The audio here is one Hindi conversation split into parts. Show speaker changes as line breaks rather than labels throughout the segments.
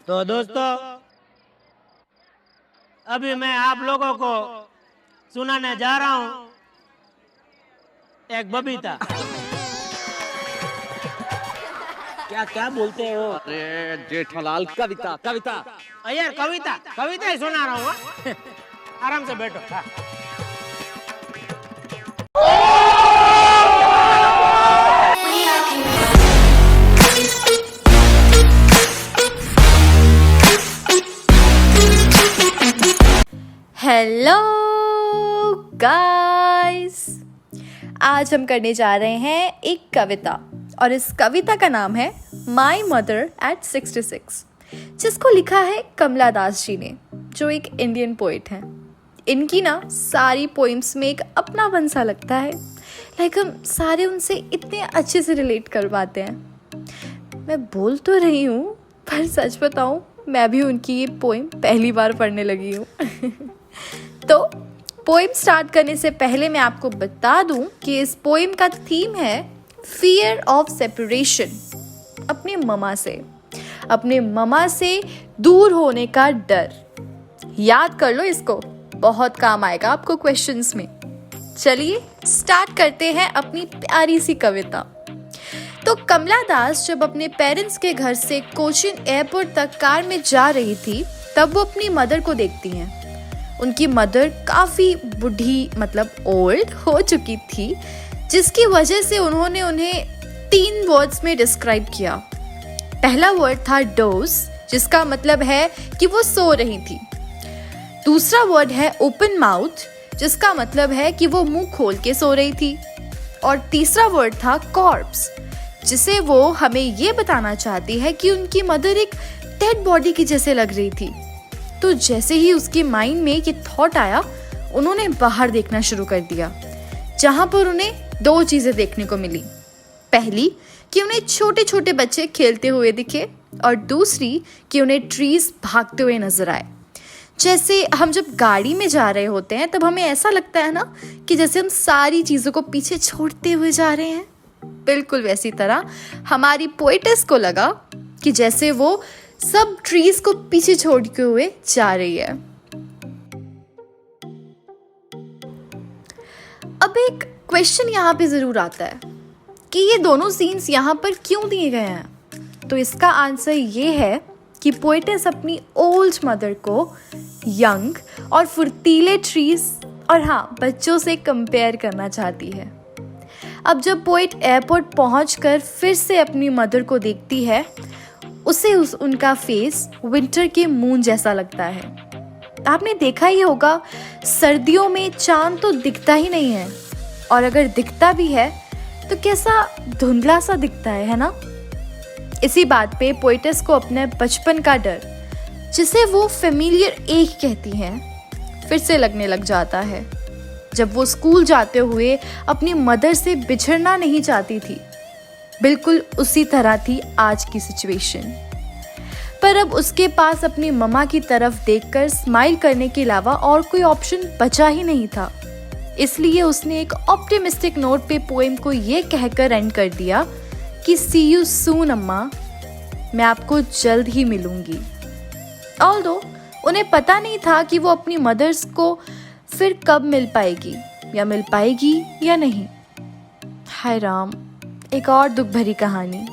तो दोस्तों, अभी मैं आप लोगों को सुनाने जा रहा हूँ एक बबीता। क्या क्या बोलते हो?
अरे जेठालाल, कविता कविता।
यार कविता कविता ही सुना रहा हूँ। आराम से बैठो। हाँ।
हेलो गाइस, आज हम करने जा रहे हैं एक कविता और इस कविता का नाम है माई मदर एट 66, जिसको लिखा है कमला दास जी ने, जो एक इंडियन पोइट हैं। इनकी ना सारी पोइम्स में एक अपनापन सा लगता है, लाइक हम सारे उनसे इतने अच्छे से रिलेट कर पाते हैं। मैं बोल तो रही हूँ, पर सच बताऊँ मैं भी उनकी ये पोइम पहली बार पढ़ने लगी हूँ। तो पोइम स्टार्ट करने से पहले मैं आपको बता दूं कि इस पोइम का थीम है फियर ऑफ सेपरेशन, अपने ममा से दूर होने का डर। याद कर लो इसको, बहुत काम आएगा आपको क्वेश्चंस में। चलिए स्टार्ट करते हैं अपनी प्यारी सी कविता। तो कमला दास जब अपने पेरेंट्स के घर से कोचिन एयरपोर्ट तक कार में जा रही थी, तब वो अपनी मदर को देखती हैं। उनकी मदर काफ़ी बूढ़ी मतलब ओल्ड हो चुकी थी, जिसकी वजह से उन्होंने उन्हें 3 वर्ड्स में डिस्क्राइब किया। पहला वर्ड था डोज, जिसका मतलब है कि वो सो रही थी। दूसरा वर्ड है ओपन माउथ, जिसका मतलब है कि वो मुंह खोल के सो रही थी। और तीसरा वर्ड था कॉर्प्स, जिसे वो हमें ये बताना चाहती है कि उनकी मदर एक डेड बॉडी की जैसे लग रही थी। तो जैसे ही उसकी माइंड में ये थॉट आया, उन्होंने बाहर देखना शुरू कर दिया, जहाँ पर उन्हें 2 चीज़ें देखने को मिली। पहली कि उन्हें छोटे छोटे बच्चे खेलते हुए दिखे, और दूसरी कि उन्हें ट्रीज भागते हुए नजर आए। जैसे हम जब गाड़ी में जा रहे होते हैं, तब हमें ऐसा लगता है ना कि जैसे हम सारी चीज़ों को पीछे छोड़ते हुए जा रहे हैं। बिल्कुल वैसी तरह हमारी पोएटेस को लगा कि जैसे वो सब ट्रीज को पीछे छोड़ते हुए जा रही है। अब एक क्वेश्चन यहाँ पे जरूर आता है कि ये दोनों सीन्स यहाँ पर क्यों दिए गए हैं। तो इसका आंसर ये है कि पोएटेस अपनी ओल्ड मदर को यंग और फुर्तीले ट्रीज और हाँ बच्चों से कंपेयर करना चाहती है। अब जब पोएट एयरपोर्ट पहुंचकर फिर से अपनी मदर को देखती है, उसे उनका फेस विंटर के मून जैसा लगता है। आपने देखा ही होगा, सर्दियों में चांद तो दिखता ही नहीं है, और अगर दिखता भी है तो कैसा धुंधला सा दिखता है ना। इसी बात पे पोएटेस को अपने बचपन का डर, जिसे वो फेमिलियर एक कहती हैं, फिर से लगने लग जाता है। जब वो स्कूल जाते हुए अपनी मदर से बिछड़ना नहीं चाहती थी, बिल्कुल उसी तरह थी आज की सिचुएशन। पर अब उसके पास अपनी मम्मा की तरफ देखकर स्माइल करने के अलावा और कोई ऑप्शन बचा ही नहीं था। इसलिए उसने एक ऑप्टिमिस्टिक नोट पे पोएम को ये कहकर एंड कर दिया कि सी यू सून अम्मा, मैं आपको जल्द ही मिलूंगी। ऑल्दो उन्हें पता नहीं था कि वो अपनी मदर्स को फिर कब मिल पाएगी या नहीं। हाय राम, एक और दुख भरी कहानी।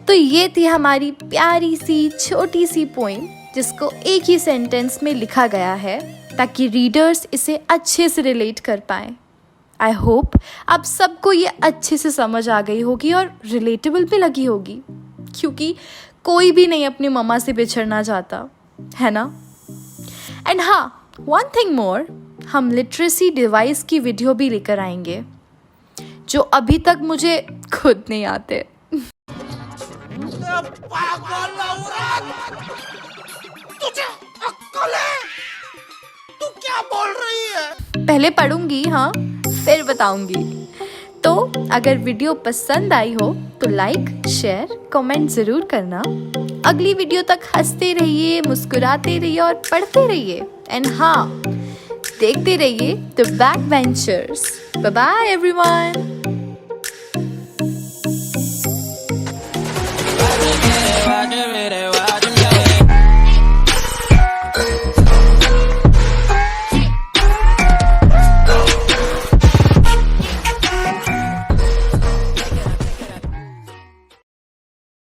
तो ये थी हमारी प्यारी सी छोटी सी पोइम, जिसको एक ही सेंटेंस में लिखा गया है ताकि रीडर्स इसे अच्छे से रिलेट कर पाएं। आई होप आप सबको ये अच्छे से समझ आ गई होगी और रिलेटेबल भी लगी होगी, क्योंकि कोई भी नहीं अपनी मम्मा से बिछड़ना चाहता, है ना। एंड हाँ, वन थिंग मोर, हम लिटरेसी डिवाइस की वीडियो भी लेकर आएंगे, जो अभी तक मुझे खुद नहीं आते।
पागल औरत, तुझे अक्ल है? तू क्या बोल रही है?
पहले पढ़ूंगी, हाँ फिर बताऊंगी। तो अगर वीडियो पसंद आई हो तो लाइक, शेयर, कमेंट जरूर करना। अगली वीडियो तक हंसते रहिए, मुस्कुराते रहिए और पढ़ते रहिए। एंड हाँ, देखते रहिए the back ventures. Bye bye everyone.